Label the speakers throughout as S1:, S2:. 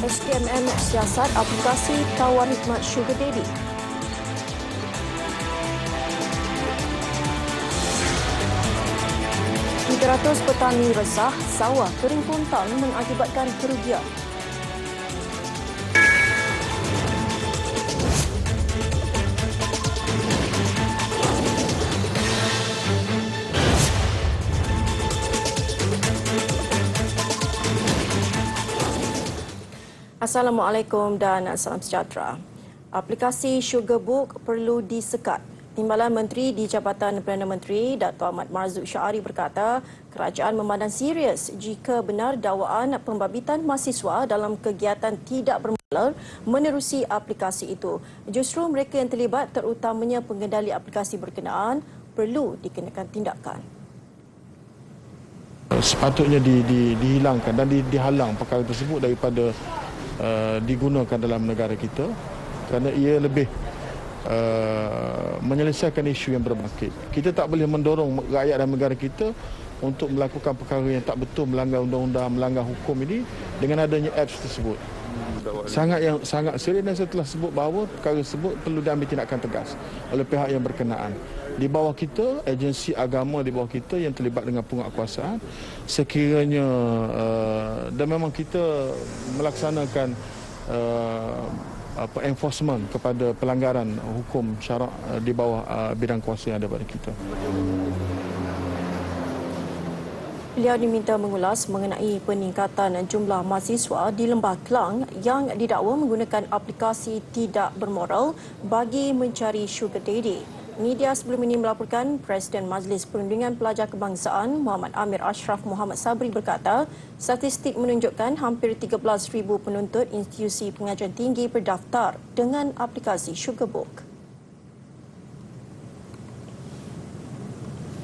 S1: SKMM siasat aplikasi tawar hikmat Sugar Daddy. Ratus petani resah sawah kering kontang mengakibatkan kerugian. Assalamualaikum dan salam sejahtera. Aplikasi Sugarbook perlu disekat. Timbalan Menteri di Jabatan Perdana Menteri Dato' Ahmad Marzuq Syari berkata, kerajaan memandang serius jika benar dakwaan pembabitan mahasiswa dalam kegiatan tidak bermula menerusi aplikasi itu. Justru mereka yang terlibat, terutamanya pengendali aplikasi berkenaan, perlu dikenakan tindakan.
S2: Sepatutnya dihilangkan dan dihalang perkara tersebut daripada digunakan dalam negara kita kerana ia lebih menyelesaikan isu yang berbangkit. Kita tak boleh mendorong rakyat dan negara kita untuk melakukan perkara yang tak betul, melanggar undang-undang, melanggar hukum ini dengan adanya apps tersebut. Sangat serius, dan saya telah sebut bahawa perkara tersebut perlu diambil tindakan tegas oleh pihak yang berkenaan. Di bawah kita, agensi agama di bawah kita yang terlibat dengan penguatkuasaan, sekiranya dan memang kita melaksanakan enforcement kepada pelanggaran hukum syarak di bawah bidang kuasa yang ada pada kita.
S1: Beliau diminta mengulas mengenai peningkatan jumlah mahasiswa di Lembah Kelang yang didakwa menggunakan aplikasi tidak bermoral bagi mencari sugar daddy. Media sebelum ini melaporkan Presiden Majlis Perundingan Pelajar Kebangsaan Muhammad Amir Ashraf Muhammad Sabri berkata, statistik menunjukkan hampir 13,000 penuntut institusi pengajian tinggi berdaftar dengan aplikasi Sugarbook.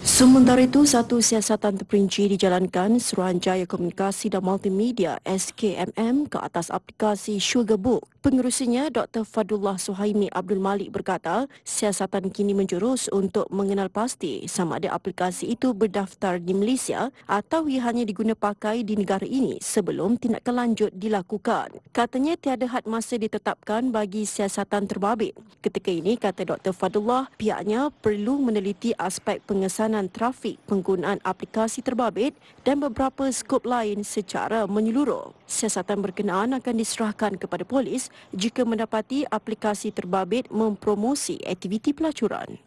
S1: Sementara itu, satu siasatan terperinci dijalankan Suruhanjaya Komunikasi dan Multimedia SKMM ke atas aplikasi Sugarbook. Pengerusinya, Dr. Fadullah Suhaimi Abdul Malik berkata, siasatan kini menjurus untuk mengenal pasti sama ada aplikasi itu berdaftar di Malaysia atau ia hanya diguna pakai di negara ini sebelum tindakan lanjut dilakukan. Katanya tiada had masa ditetapkan bagi siasatan terbabit. Ketika ini, kata Dr. Fadullah, pihaknya perlu meneliti aspek pengesanan trafik penggunaan aplikasi terbabit dan beberapa skop lain secara menyeluruh. Siasatan berkenaan akan diserahkan kepada polis jika mendapati aplikasi terbabit mempromosi aktiviti pelacuran.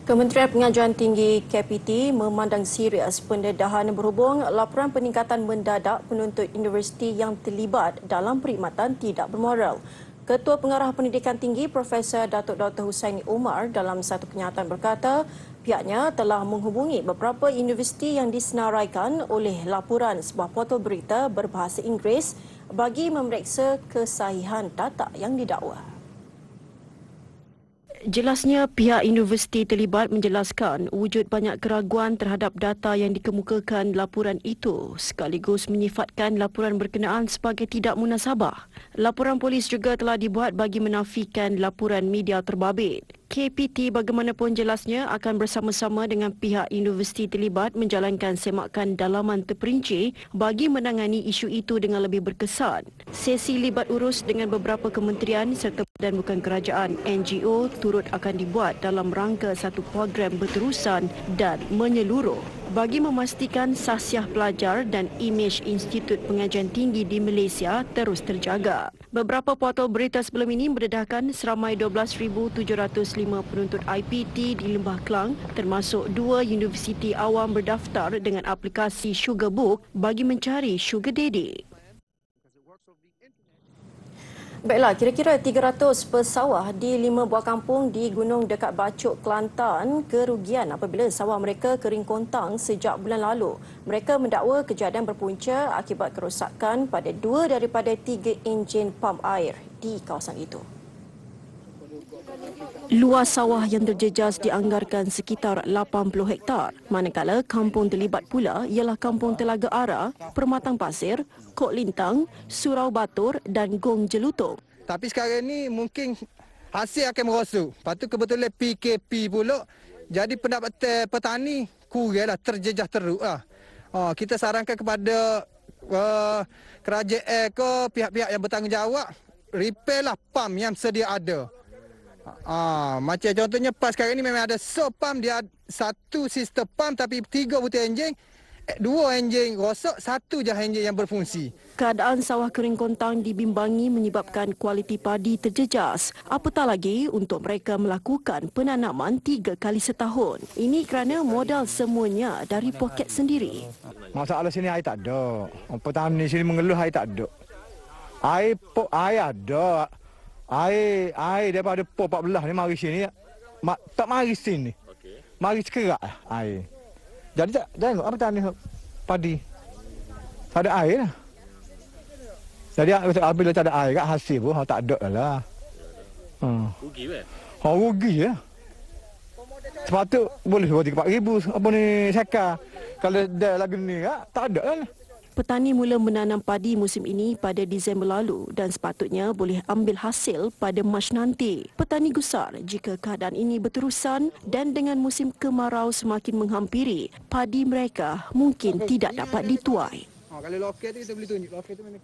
S1: Kementerian Pengajian Tinggi KPT memandang serius pendedahan berhubung laporan peningkatan mendadak penuntut universiti yang terlibat dalam perkhidmatan tidak bermoral. Ketua Pengarah Pendidikan Tinggi Profesor Datuk Dr. Husaini Umar dalam satu kenyataan berkata, pihaknya telah menghubungi beberapa universiti yang disenaraikan oleh laporan sebuah portal berita berbahasa Inggeris bagi memeriksa kesahihan data yang didakwa. Jelasnya, pihak universiti terlibat menjelaskan wujud banyak keraguan terhadap data yang dikemukakan laporan itu sekaligus menyifatkan laporan berkenaan sebagai tidak munasabah. Laporan polis juga telah dibuat bagi menafikan laporan media terbabit. KPT bagaimanapun jelasnya akan bersama-sama dengan pihak universiti terlibat menjalankan semakan dalaman terperinci bagi menangani isu itu dengan lebih berkesan. Sesi libat urus dengan beberapa kementerian serta badan bukan kerajaan NGO turut akan dibuat dalam rangka satu program berterusan dan menyeluruh bagi memastikan sahsiah pelajar dan imej Institut Pengajian Tinggi di Malaysia terus terjaga. Beberapa portal berita sebelum ini mendedahkan seramai 12,705 penuntut IPT di Lembah Kelang termasuk 2 universiti awam berdaftar dengan aplikasi Sugarbook bagi mencari sugar daddy. Baiklah, kira-kira 300 pesawah di 5 buah kampung di gunung dekat Bacok, Kelantan kerugian apabila sawah mereka kering kontang sejak bulan lalu. Mereka mendakwa kejadian berpunca akibat kerosakan pada 2 daripada 3 enjin pam air di kawasan itu. Luas sawah yang terjejas dianggarkan sekitar 80 hektar. Manakala kampung terlibat pula ialah Kampung Telaga Ara, Permatang Pasir, Kok Lintang, Surau Batur dan Gong Jelutong.
S3: Tapi sekarang ni mungkin hasil akan merosot. Lepas tu kebetulan PKP pula. Jadi pendapatan petani kuranglah, terjejas teruk lah. Kita sarankan kepada kerajaan ke pihak-pihak yang bertanggungjawab repairlah pam yang sedia ada. Macam contohnya PAS sekarang ni memang ada pam, dia satu sistem pam tapi 3 butir enjin, 2 enjin rosak, 1 je enjin yang berfungsi.
S1: Keadaan sawah kering kontang dibimbangi menyebabkan kualiti padi terjejas. Apatah lagi untuk mereka melakukan penanaman 3 kali setahun. Ini kerana modal semuanya dari poket sendiri.
S4: Masalah sini air tak ada. Petani sini mengeluh air tak ada. Air ada. Air daripada pok 14 ni mari sini. Tak mari sini. Mari sekerak air. Jadi tengok apa petani padi. Tak ada air lah. Jadi apabila tak ada air kat hasil pun tak ada lah.
S5: Rugi kan?
S4: Rugi lah. Sepatut boleh 4,000 apa ni sekar. Kalau dah lagu ni tak ada lah.
S1: Petani mula menanam padi musim ini pada Disember lalu dan sepatutnya boleh ambil hasil pada Mac nanti. Petani gusar jika keadaan ini berterusan dan dengan musim kemarau semakin menghampiri, padi mereka mungkin tidak dapat dituai.
S3: Kalau lokal tu kita boleh tunjuk. Lokal tu mana?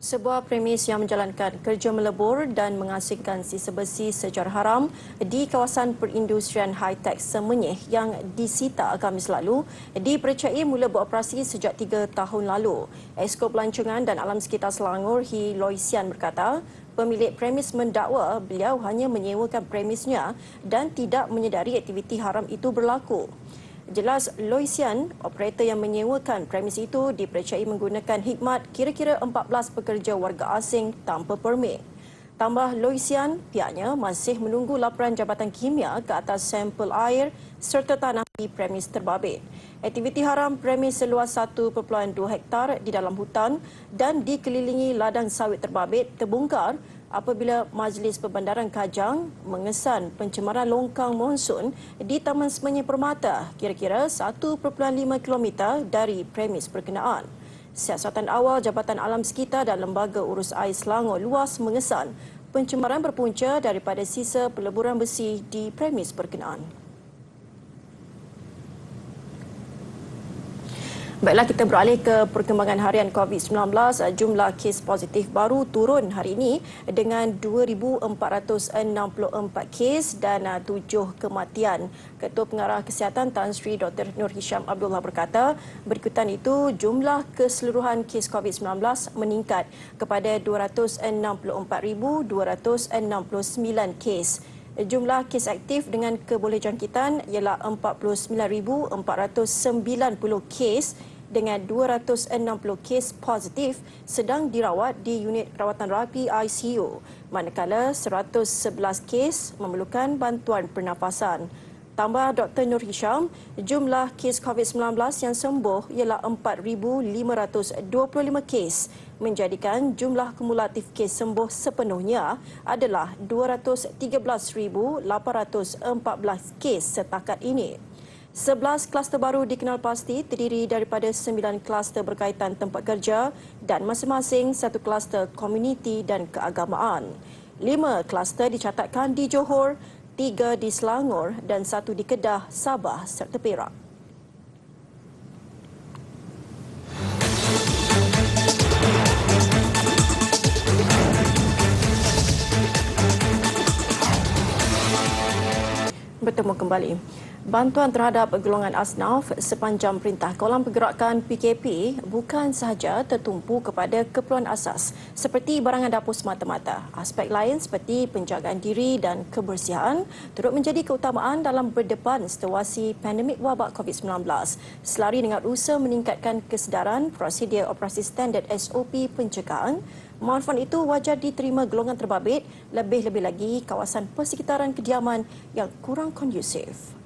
S1: Sebuah premis yang menjalankan kerja melebur dan mengasingkan sisa besi secara haram di kawasan perindustrian high-tech Semenyih yang disita Khamis lalu dipercayai mula beroperasi sejak 3 tahun lalu. Esko Pelancongan dan Alam Sekitar Selangor, Hi Loy Sian berkata, pemilik premis mendakwa beliau hanya menyewakan premisnya dan tidak menyedari aktiviti haram itu berlaku. Jelas Loy Sian, operator yang menyewakan premis itu dipercayai menggunakan khidmat kira-kira 14 pekerja warga asing tanpa permit. Tambah Loy Sian, pihaknya masih menunggu laporan Jabatan Kimia ke atas sampel air serta tanah di premis terbabit. Aktiviti haram premis seluas 1.2 hektar di dalam hutan dan dikelilingi ladang sawit terbabit terbongkar apabila Majlis Perbandaran Kajang mengesan pencemaran longkang monsun di Taman Semenyih Permata kira-kira 1.5 km dari premis berkenaan. Siasatan awal Jabatan Alam Sekitar dan Lembaga Urus Air Selangor Luas mengesan pencemaran berpunca daripada sisa peleburan besi di premis berkenaan. Baiklah, kita beralih ke perkembangan harian COVID-19. Jumlah kes positif baru turun hari ini dengan 2,464 kes dan 7 kematian. Ketua Pengarah Kesihatan Tan Sri Dr. Nur Hisham Abdullah berkata, berikutan itu jumlah keseluruhan kes COVID-19 meningkat kepada 264,269 kes. Jumlah kes aktif dengan kebolehjangkitan ialah 49,490 kes dengan 260 kes positif sedang dirawat di unit rawatan rapi ICU, manakala 111 kes memerlukan bantuan pernafasan. Tambah Dr. Nur Hisham, jumlah kes COVID-19 yang sembuh ialah 4,525 kes, menjadikan jumlah kumulatif kes sembuh sepenuhnya adalah 213,814 kes setakat ini. 11 kluster baru dikenal pasti terdiri daripada 9 kluster berkaitan tempat kerja dan masing-masing 1 kluster komuniti dan keagamaan. 5 kluster dicatatkan di Johor, 3 di Selangor dan 1 di Kedah, Sabah serta Perak. Bertemu kembali. Bantuan terhadap golongan asnaf sepanjang Perintah Kawalan Pergerakan PKP bukan sahaja tertumpu kepada keperluan asas seperti barangan dapur semata-mata. Aspek lain seperti penjagaan diri dan kebersihan turut menjadi keutamaan dalam berdepan situasi pandemik wabak COVID-19. Selari dengan usaha meningkatkan kesedaran prosedur operasi standard SOP pencegahan, manfaat itu wajar diterima golongan terbabit, lebih-lebih lagi kawasan persekitaran kediaman yang kurang kondusif.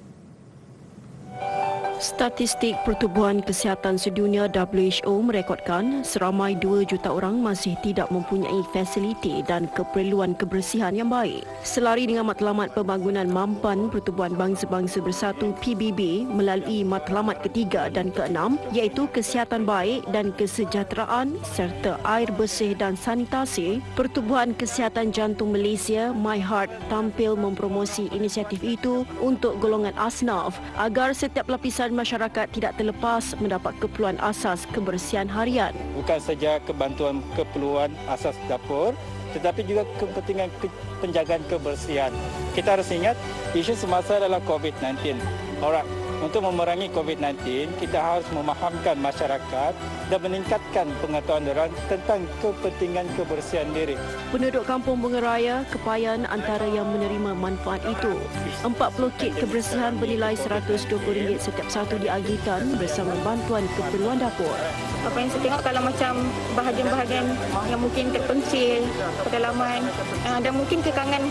S1: Statistik Pertubuhan Kesihatan Sedunia WHO merekodkan seramai 2 juta orang masih tidak mempunyai fasiliti dan keperluan kebersihan yang baik. Selari dengan matlamat pembangunan mampan Pertubuhan Bangsa-Bangsa Bersatu PBB melalui matlamat ketiga dan keenam iaitu kesihatan baik dan kesejahteraan serta air bersih dan sanitasi, Pertubuhan Kesihatan Jantung Malaysia MyHeart tampil mempromosi inisiatif itu untuk golongan asnaf agar setiap lapisan dan masyarakat tidak terlepas mendapat keperluan asas kebersihan harian.
S6: Bukan saja kebantuan keperluan asas dapur, tetapi juga kepentingan penjagaan kebersihan. Kita harus ingat isu semasa adalah COVID-19. Alright. Untuk memerangi COVID-19, kita harus memahamkan masyarakat dan meningkatkan pengetahuan mereka tentang kepentingan kebersihan diri.
S1: Penduduk Kampung Bunga Raya, Kepayan antara yang menerima manfaat itu. 40 kit kebersihan bernilai RM120 setiap satu diagihkan bersama bantuan keperluan dapur.
S7: Apa yang saya tengok kalau macam bahagian-bahagian yang mungkin terpencil, pedalaman dan mungkin kekangan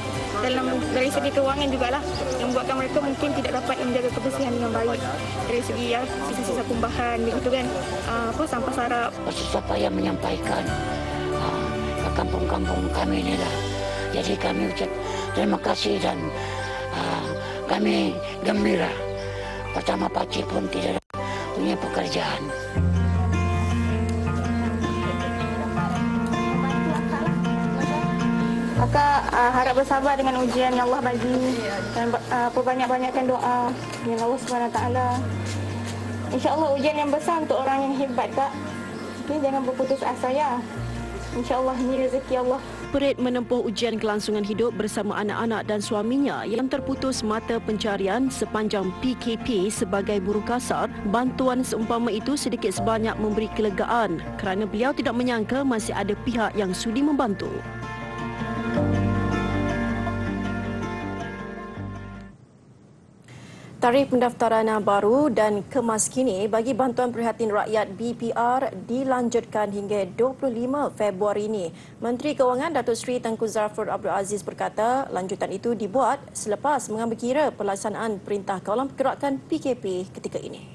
S7: dari segi kewangan jugalah yang membuatkan mereka mungkin tidak dapat menjaga kebersihan dengan baik dari segi sisa-sisa kumbahan begitu kan, sampah sarap.
S8: Siapa yang menyampaikan ke kampung-kampung kami ini lah. Jadi kami ucap terima kasih dan kami gembira. Pertama pakcik pun tidak punya pekerjaan.
S7: Kakak harap bersabar dengan ujian yang Allah bagi dan perbanyak-banyakkan doa dengan Allah SWT. InsyaAllah ujian yang besar untuk orang yang hebat, Kak. Okay, jangan berputus asa ya. InsyaAllah ini rezeki Allah.
S1: Perit menempuh ujian kelangsungan hidup bersama anak-anak dan suaminya yang terputus mata pencarian sepanjang PKP sebagai buruh kasar. Bantuan seumpama itu sedikit sebanyak memberi kelegaan kerana beliau tidak menyangka masih ada pihak yang sudi membantu. Tarikh pendaftaran baru dan kemas kini bagi bantuan prihatin rakyat BPR dilanjutkan hingga 25 Februari ini. Menteri Kewangan Datuk Seri Tengku Zafrul Abdul Aziz berkata lanjutan itu dibuat selepas mengambil kira pelaksanaan Perintah Kawalan Pergerakan PKP ketika ini.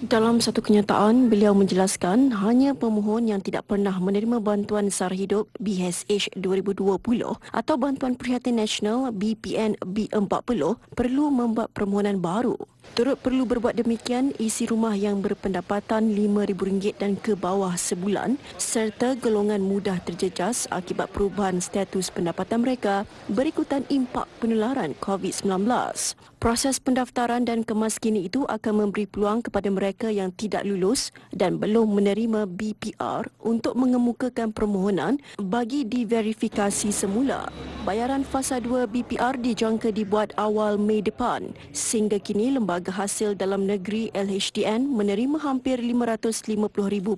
S1: Dalam satu kenyataan, beliau menjelaskan hanya pemohon yang tidak pernah menerima bantuan sara hidup BSH 2020 atau bantuan prihatin nasional BPN B40 perlu membuat permohonan baru. Turut perlu berbuat demikian isi rumah yang berpendapatan RM5,000 dan ke bawah sebulan serta golongan mudah terjejas akibat perubahan status pendapatan mereka berikutan impak penularan COVID-19. Proses pendaftaran dan kemas kini itu akan memberi peluang kepada mereka yang tidak lulus dan belum menerima BPR untuk mengemukakan permohonan bagi diverifikasi semula. Bayaran fasa 2 BPR dijangka dibuat awal Mei depan. Sehingga kini Lembaga Hasil Dalam Negeri LHDN menerima hampir 550,000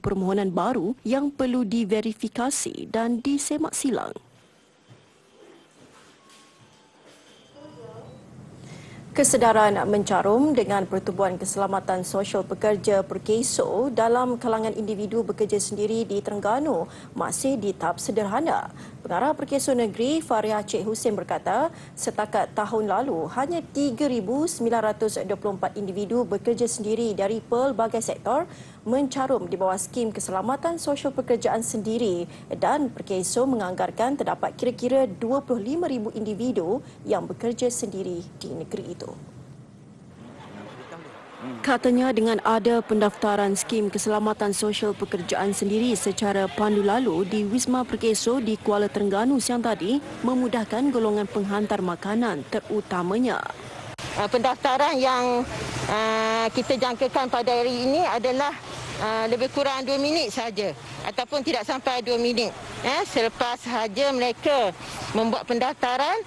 S1: permohonan baru yang perlu diverifikasi dan disemak silang. Kesedaran mencarum dengan Pertubuhan Keselamatan Sosial Pekerja Perkeso dalam kalangan individu bekerja sendiri di Terengganu masih di tahap sederhana. Pengarah Perkeso Negeri Faria Cik Hussein berkata, setakat tahun lalu hanya 3,924 individu bekerja sendiri dari pelbagai sektor mencarum di bawah skim keselamatan sosial pekerjaan sendiri dan Perkeso menganggarkan terdapat kira-kira 25,000 individu yang bekerja sendiri di negeri itu. Katanya dengan ada pendaftaran skim keselamatan sosial pekerjaan sendiri secara pandu lalu di Wisma Perkeso di Kuala Terengganu siang tadi memudahkan golongan penghantar makanan terutamanya.
S9: Pendaftaran yang kita jangkakan pada hari ini adalah lebih kurang 2 minit saja ataupun tidak sampai 2 minit. Selepas sahaja mereka membuat pendaftaran,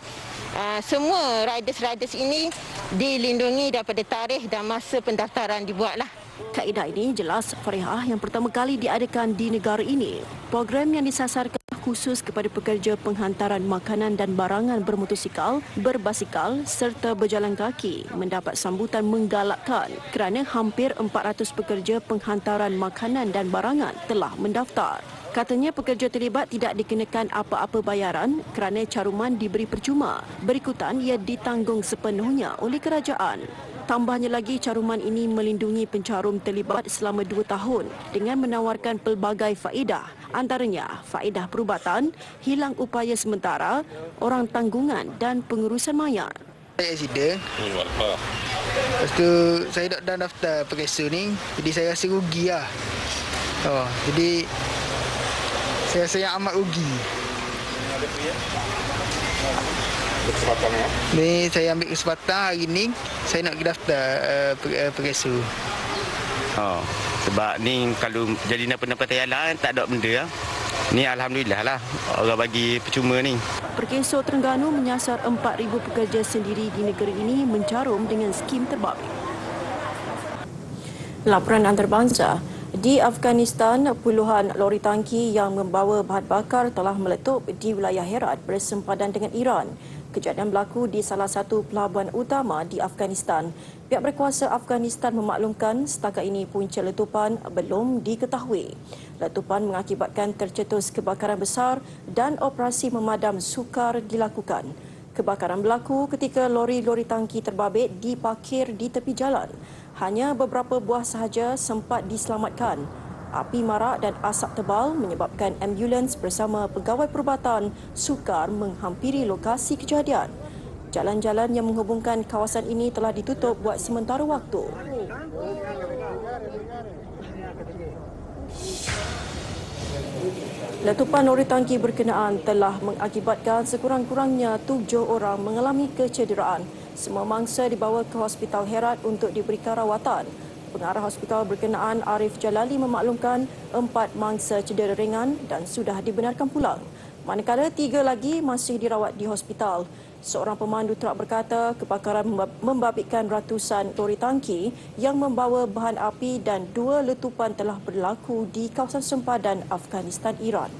S9: semua riders-riders ini dilindungi daripada tarikh dan masa pendaftaran dibuatlah.
S1: Kaedah ini jelas Farihah yang pertama kali diadakan di negara ini. Program yang disasarkan khusus kepada pekerja penghantaran makanan dan barangan bermotosikal, berbasikal serta berjalan kaki mendapat sambutan menggalakkan kerana hampir 400 pekerja penghantaran makanan dan barangan telah mendaftar. Katanya pekerja terlibat tidak dikenakan apa-apa bayaran kerana caruman diberi percuma. Berikutan ia ditanggung sepenuhnya oleh kerajaan. Tambahnya lagi caruman ini melindungi pencarum terlibat selama 2 tahun dengan menawarkan pelbagai faedah. Antaranya faedah perubatan, hilang upaya sementara, orang tanggungan dan pengurusan mayat.
S10: Saya accident. Lepas tu saya dah daftar Perkeso ni, jadi saya rasa rugi lah. Jadi saya rasa yang amat rugi.
S5: kesempatan ya?
S10: Ni saya ambil kesempatan hari ni saya nak daftar PKSU.
S11: Oh, sebab ni kalau jadi pendapatan yalah tak ada benda lah. Ni alhamdulillah lah orang bagi percuma ni.
S1: Perkeso Terengganu menyasar 4,000 pekerja sendiri di negeri ini mencarum dengan skim terbabit. Laporan antarabangsa. Di Afghanistan, puluhan lori tangki yang membawa bahan bakar telah meletup di wilayah Herat bersempadan dengan Iran. Kejadian berlaku di salah satu pelabuhan utama di Afghanistan. Pihak berkuasa Afghanistan memaklumkan setakat ini punca letupan belum diketahui. Letupan mengakibatkan tercetus kebakaran besar dan operasi memadam sukar dilakukan. Kebakaran berlaku ketika lori-lori tangki terbabit diparkir di tepi jalan. Hanya beberapa buah sahaja sempat diselamatkan. Api marak dan asap tebal menyebabkan ambulans bersama pegawai perubatan sukar menghampiri lokasi kejadian. Jalan-jalan yang menghubungkan kawasan ini telah ditutup buat sementara waktu. Letupan lori tangki berkenaan telah mengakibatkan sekurang-kurangnya 7 orang mengalami kecederaan. Semua mangsa dibawa ke Hospital Herat untuk diberikan rawatan. Pengarah hospital berkenaan Arif Jalali memaklumkan 4 mangsa cedera ringan dan sudah dibenarkan pulang. Manakala 3 lagi masih dirawat di hospital. Seorang pemandu trak berkata kebakaran membabitkan ratusan lori tangki yang membawa bahan api dan 2 letupan telah berlaku di kawasan sempadan Afghanistan, Iran.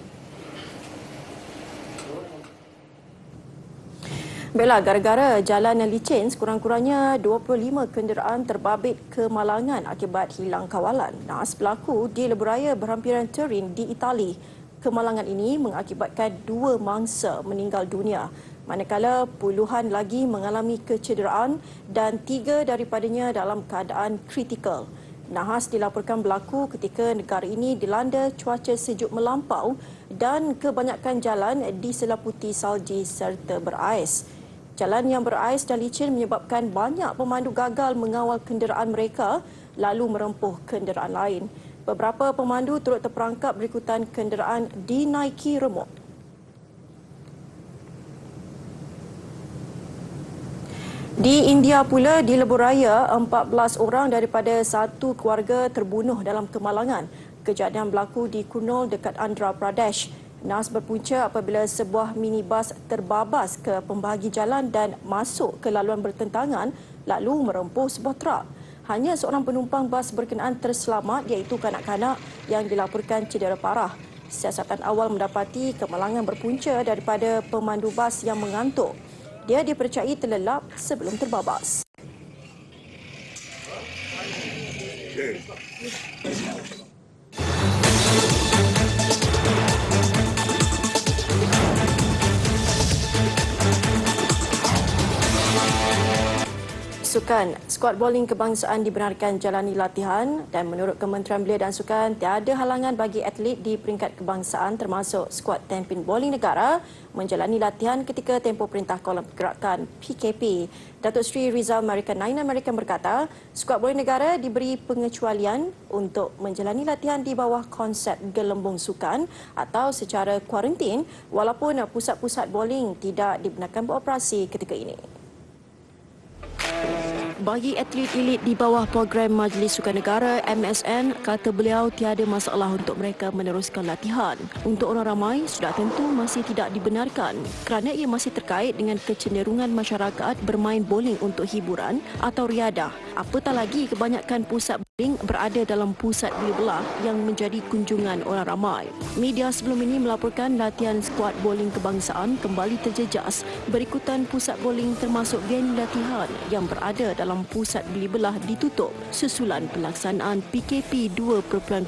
S1: Baiklah, gara-gara jalan yang licin, sekurang-kurangnya 25 kenderaan terbabit kemalangan akibat hilang kawalan. Naas berlaku di lebuhraya berhampiran Turin di Itali. Kemalangan ini mengakibatkan 2 mangsa meninggal dunia, manakala puluhan lagi mengalami kecederaan dan 3 daripadanya dalam keadaan kritikal. Nahas dilaporkan berlaku ketika negara ini dilanda cuaca sejuk melampau dan kebanyakan jalan diselaputi salji serta berais. Jalan yang berais dan licin menyebabkan banyak pemandu gagal mengawal kenderaan mereka lalu merempuh kenderaan lain. Beberapa pemandu turut terperangkap berikutan kenderaan dinaiki remuk. Di India pula, di lebuhraya, 14 orang daripada satu keluarga terbunuh dalam kemalangan. Kejadian berlaku di Kurnool dekat Andhra Pradesh. Nas berpunca apabila sebuah minibus terbabas ke pembahagi jalan dan masuk ke laluan bertentangan lalu merempuh sebuah truk. Hanya seorang penumpang bas berkenaan terselamat iaitu kanak-kanak yang dilaporkan cedera parah. Siasatan awal mendapati kemalangan berpunca daripada pemandu bas yang mengantuk. Dia dipercayai terlelap sebelum terbabas. Sukan, skuad bowling kebangsaan dibenarkan jalani latihan dan menurut Kementerian Belia dan Sukan, tiada halangan bagi atlet di peringkat kebangsaan termasuk skuad tempin bowling negara menjalani latihan ketika tempoh Perintah Kawalan Pergerakan PKP. Datuk Seri Rizal Marikan Naina American berkata, skuad bowling negara diberi pengecualian untuk menjalani latihan di bawah konsep gelembung sukan atau secara kuarantin walaupun pusat-pusat bowling tidak dibenarkan beroperasi ketika ini. Bagi atlet elit di bawah program Majlis Sukan Negara MSN, kata beliau tiada masalah untuk mereka meneruskan latihan. Untuk orang ramai, sudah tentu masih tidak dibenarkan kerana ia masih terkait dengan kecenderungan masyarakat bermain bowling untuk hiburan atau riadah. Apatah lagi kebanyakan pusat bowling berada dalam pusat beli-belah yang menjadi kunjungan orang ramai. Media sebelum ini melaporkan latihan skuad bowling kebangsaan kembali terjejas berikutan pusat bowling termasuk venue latihan yang berada dalam pusat beli-belah ditutup susulan pelaksanaan PKP 2.0.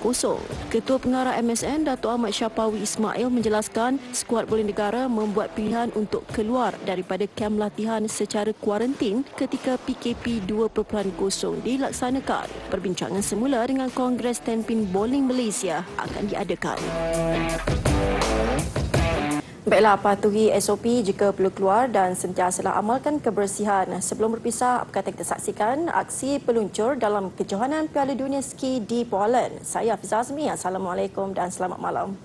S1: Ketua Pengarah MSN Datuk Ahmad Syapawi Ismail menjelaskan skuad bowling negara membuat pilihan untuk keluar daripada kem latihan secara kuarantin ketika PKP 2.0 dilaksanakan. Perbincangan semula dengan Kongres Tempin Bowling Malaysia akan diadakan. Baiklah, patuhi SOP jika perlu keluar dan sentiasalah amalkan kebersihan. Sebelum berpisah, apa kata kita saksikan aksi peluncur dalam kejohanan Piala Dunia Ski di Poland. Saya Hafizah Azmi, Assalamualaikum dan selamat malam.